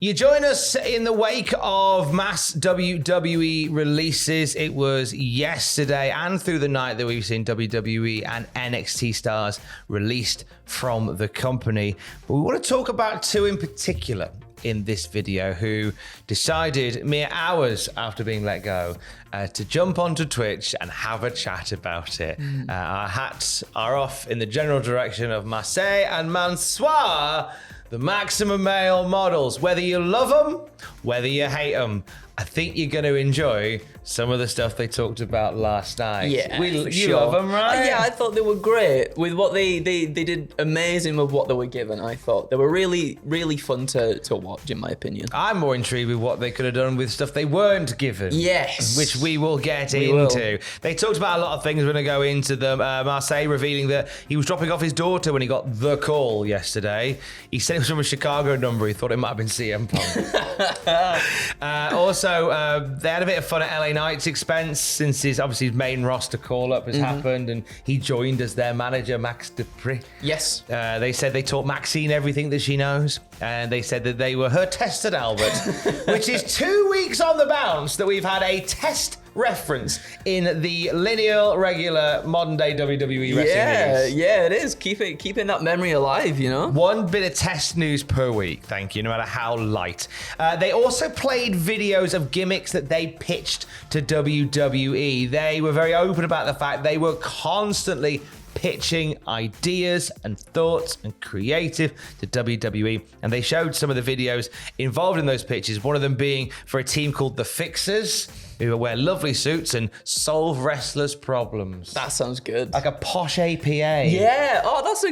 You join us in the wake of mass WWE releases. It was yesterday and through the night that we've seen WWE and NXT stars released from the company. But we want to talk about two in particular in this video who decided mere hours after being let go to jump onto Twitch and have a chat about it. Our hats are off in the general direction of Marseille and Mansoir, the Maximum Male models. Whether you love them, whether you hate them, I think you're going to enjoy some of the stuff they talked about last night. Yeah, you love them, right? Yeah, I thought they were great with what they did amazing with what they were given. I thought they were really, really fun to watch, in my opinion. I'm more intrigued with what they could have done with stuff they weren't given. Yes. Which we will get into. They talked about a lot of things. We're going to go into them. Marseille revealing that he was dropping off his daughter when he got the call yesterday. He said it was from a Chicago number. He thought it might have been CM Punk. Also, they had a bit of fun at LA Knight's expense since his main roster call-up has happened and he joined as their manager, Max Dupree. Yes. They said they taught Maxine everything that she knows, and they said that they were her tested Albert, which is 2 weeks on the bounce that we've had a test reference in the lineal, regular, modern-day WWE wrestling news. Yeah, it is. Keeping that memory alive, you know? One bit of test news per week, thank you, no matter how light. They also played videos of gimmicks that they pitched to WWE. They were very open about the fact they were constantly pitching ideas and thoughts and creative to WWE, and they showed some of the videos involved in those pitches, one of them being for a team called The Fixers, who wear lovely suits and solve wrestlers' problems. That sounds good. Like a posh APA. Yeah,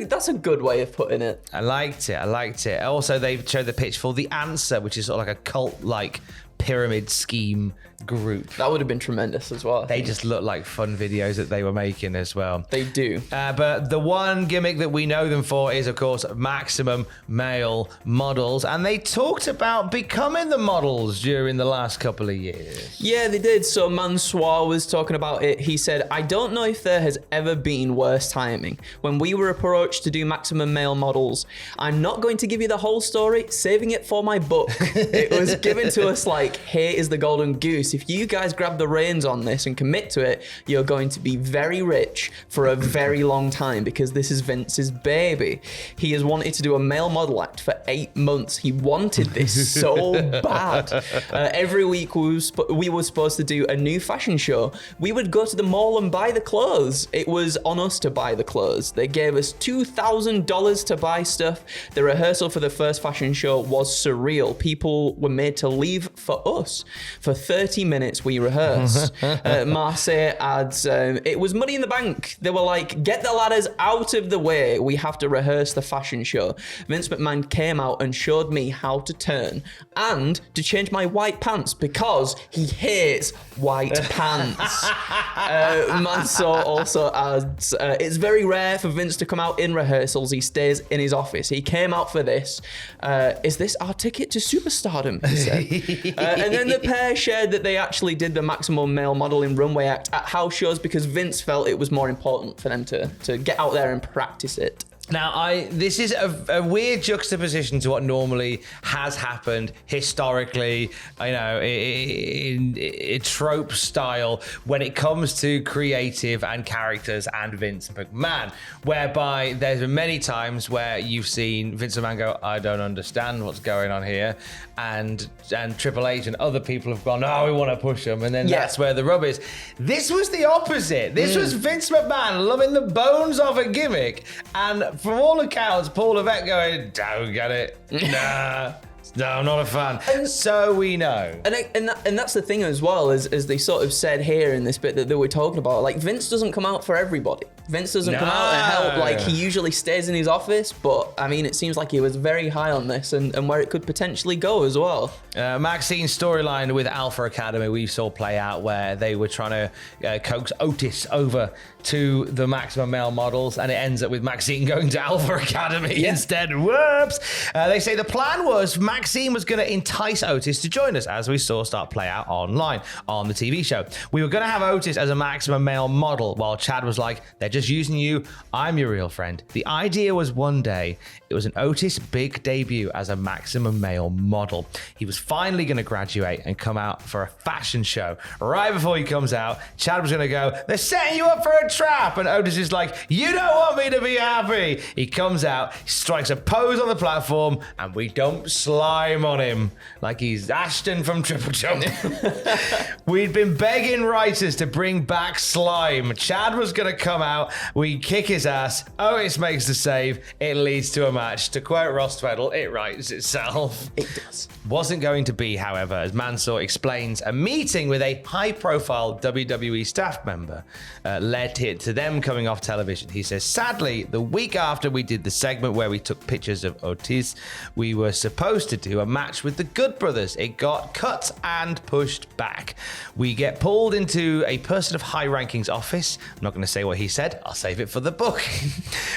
that's a good way of putting it. I liked it. Also, they showed the pitch for The Answer, which is sort of like a cult-like pyramid scheme group. That would have been tremendous as well. They just look like fun videos that they were making as well. They do. But the one gimmick that we know them for is, of course, Maximum Male models. And they talked about becoming the models during the last couple of years. Yeah, they did. So Mansoir was talking about it. He said, I don't know if there has ever been worse timing. When we were approached to do Maximum Male models, I'm not going to give you the whole story, saving it for my book. It was given to us like, here is the golden goose. If you guys grab the reins on this and commit to it, you're going to be very rich for a very long time because this is Vince's baby. He has wanted to do a male model act for 8 months. He wanted this so bad. Every week we were supposed to do a new fashion show. We would go to the mall and buy the clothes. It was on us to buy the clothes. They gave us $2,000 to buy stuff. The rehearsal for the first fashion show was surreal. People were made to leave for us. For 30 minutes we rehearsed. Marseille adds, it was money in the bank. They were like, get the ladders out of the way. We have to rehearse the fashion show. Vince McMahon came out and showed me how to turn and to change my white pants because he hates white pants. Mansour also adds, it's very rare for Vince to come out in rehearsals. He stays in his office. He came out for this. Is this our ticket to superstardom? He said. And then the pair shared that they actually did the Maximum Male modeling runway act at house shows because Vince felt it was more important for them to get out there and practice it. Now, this is a weird juxtaposition to what normally has happened historically, you know, in trope style when it comes to creative and characters and Vince McMahon, whereby there's been many times where you've seen Vince McMahon go, I don't understand what's going on here, and Triple H and other people have gone, oh, we want to push them, and then that's where the rub is. This was the opposite. This was Vince McMahon loving the bones of a gimmick, and from all accounts, Paul Levesque going, don't get it. Nah. No, I'm not a fan. And so we know. And that's the thing as well, as they sort of said here in this bit that they were talking about, like Vince doesn't come out for everybody. Vince doesn't come out and help. Like, he usually stays in his office, but I mean, it seems like he was very high on this and where it could potentially go as well. Maxine's storyline with Alpha Academy we saw play out where they were trying to coax Otis over to the Maximum Male models, and it ends up with Maxine going to Alpha Academy instead. Whoops! They say the plan was Maxine Maxine was going to entice Otis to join us, as we saw start play out online on the TV show. We were going to have Otis as a Maximum Male model, while Chad was like, they're just using you. I'm your real friend. The idea was one day it was an Otis big debut as a Maximum Male model. He was finally going to graduate and come out for a fashion show. Right before he comes out, Chad was going to go, they're setting you up for a trap. And Otis is like, you don't want me to be happy. He comes out, strikes a pose on the platform, and we dump slime on him like he's Ashton from Triple Jump. We'd been begging writers to bring back slime. Chad was going to come out, we kick his ass, Otis makes the save, it leads to a match. To quote Ross Tweddle, it writes itself. It does. Wasn't going to be, however, as Mansoor explains, a meeting with a high-profile WWE staff member led to them coming off television. He says, sadly, the week after we did the segment where we took pictures of Otis, we were supposed to do a match with the Good Brothers. It got cut and pushed back. We get pulled into a person of high ranking's office. I'm not going to say what he said. I'll save it for the book.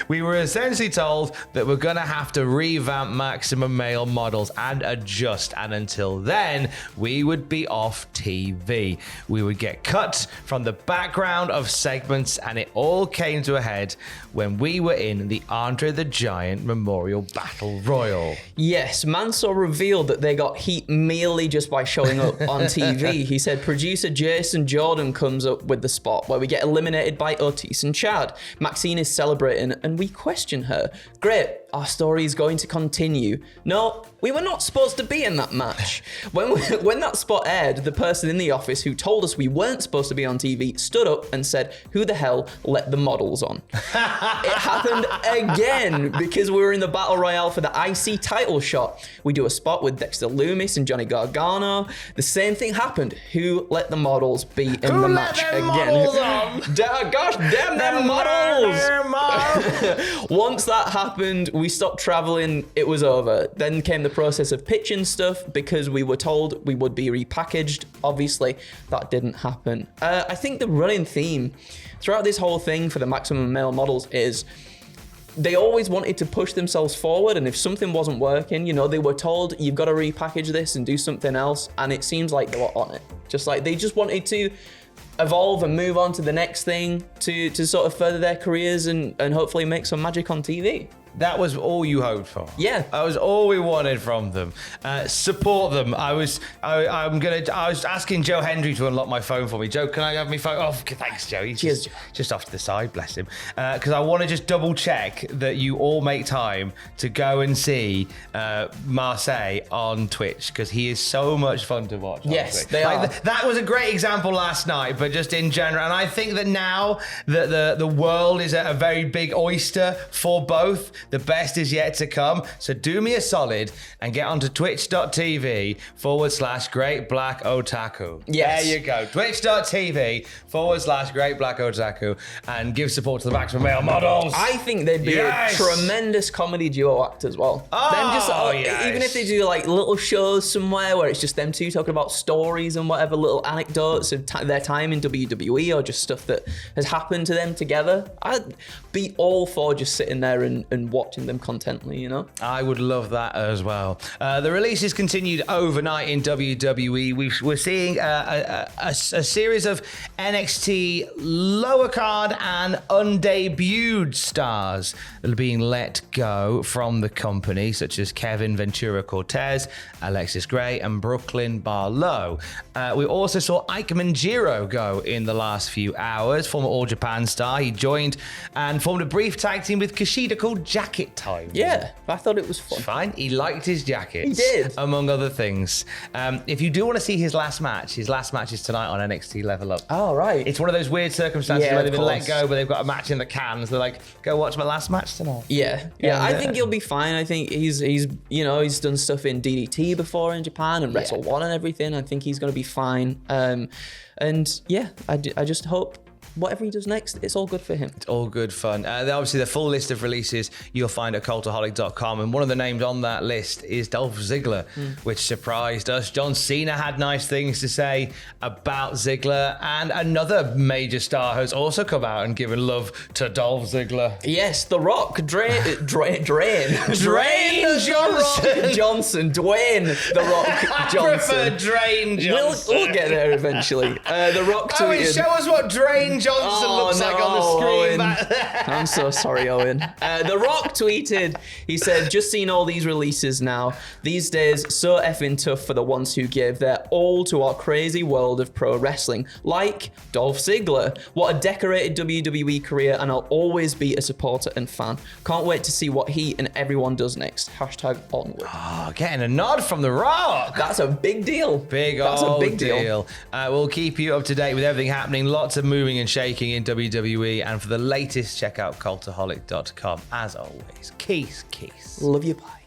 We were essentially told that we're going to have to revamp Maximum Male models and adjust. And until then, we would be off TV. We would get cut from the background of segments, and it all came to a head when we were in the Andre the Giant Memorial Battle Royal. Yes, Mansoor revealed that they got heat merely just by showing up on TV. He said producer Jason Jordan comes up with the spot where we get eliminated by Otis and Chad. Maxine is celebrating and we question her. Great, our story is going to continue. No, we were not supposed to be in that match. When that spot aired, the person in the office who told us we weren't supposed to be on TV stood up and said, who the hell let the models on? It happened again because we were in the Battle Royale for the IC title shot. We do a spot with Dexter Loomis and Johnny Gargano. The same thing happened. Who let the models be in the match again? Gosh damn them models! Once that happened, we stopped traveling. It was over. Then came the process of pitching stuff because we were told we would be repackaged. Obviously, that didn't happen. I think the running theme throughout this whole thing for the Maximum Male models is they always wanted to push themselves forward, and if something wasn't working, you know, they were told you've got to repackage this and do something else, and it seems like they were on it. Just like they just wanted to evolve and move on to the next thing to sort of further their careers and hopefully make some magic on TV. That was all you hoped for. Yeah, that was all we wanted from them. Support them. I was asking Joe Hendry to unlock my phone for me. Joe, can I have my phone? Oh, thanks, Joe. He's just off to the side, bless him. Because I want to just double check that you all make time to go and see Marseille on Twitch, because he is so much fun to watch. Yes, they are. That was a great example last night, but just in general. And I think that now that the world is a very big oyster for both. The best is yet to come. So do me a solid and get onto twitch.tv/Great Black Otaku. Yes. There you go. Twitch.tv/Great Black Otaku and give support to the Maximum Male models. I think they'd be a tremendous comedy duo act as well. Yes. Even if they do like little shows somewhere where it's just them two talking about stories and whatever, little anecdotes of their time in WWE or just stuff that has happened to them together, I'd be all for just sitting there and watching them contently, you know? I would love that as well. The releases continued overnight in WWE. We're seeing a series of NXT lower card and undebuted stars being let go from the company, such as Kevin Ventura Cortez, Alexis Gray, and Brooklyn Barlow. We also saw Ike Manjiro go in the last few hours, former All Japan star. He joined and formed a brief tag team with Kushida called Jacket Time. Yeah, I thought it was fun. It's fine. He liked his jackets. He did. Among other things. If you do want to see his last match is tonight on NXT Level Up. Oh, right. It's one of those weird circumstances where they've been let go, but they've got a match in the cans. They're like, go watch my last match tonight. Yeah. I think he'll be fine. I think he's done stuff in DDT before in Japan and Wrestle One and everything. I think he's going to be fine. And yeah, I just hope whatever he does next, it's all good for him. It's all good fun. Obviously, the full list of releases you'll find at cultaholic.com, and one of the names on that list is Dolph Ziggler, which surprised us. John Cena had nice things to say about Ziggler, and another major star has also come out and given love to Dolph Ziggler. Yes, The Rock, Dwayne The Rock Johnson. I prefer Drain Johnson. We'll get there eventually. The Rock tweeted. Owen, show us what Drain Johnson looks like on the screen Owen. back there. I'm so sorry, Owen. The Rock tweeted, he said, just seen all these releases now. These days, so effing tough for the ones who gave their all to our crazy world of pro wrestling. Like Dolph Ziggler. What a decorated WWE career, and I'll always be a supporter and fan. Can't wait to see what he and everyone does next. # onward. Oh, getting a nod from The Rock. That's a big deal. That's a big deal. We'll keep you up to date with everything happening. Lots of moving and shaking in WWE. And for the latest, check out cultaholic.com. As always, Keith. Love you, bye.